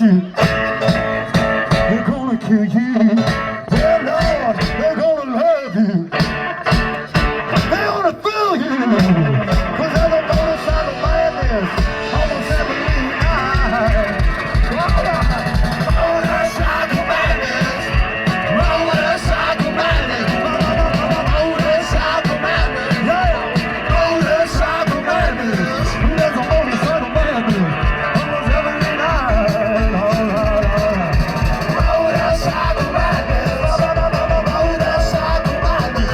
you. They're gonna kill you. Yeah, Lord, they're gonna love you. They're gonna fool you. Cause there's a motorcycle madness almost every night. Motorcycle madness. Motorcycle madness. Motorcycle madness. Yeah. Motorcycle madness. There's a motorcycle madness almost every night. Motorcycle madness. Motorcycle madness.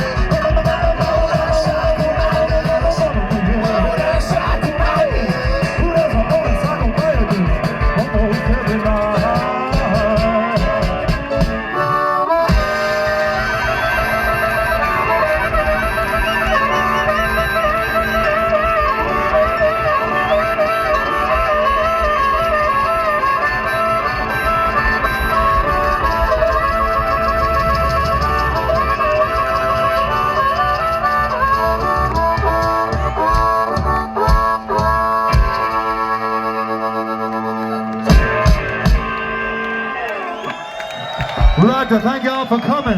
We'd like to thank y'all for coming.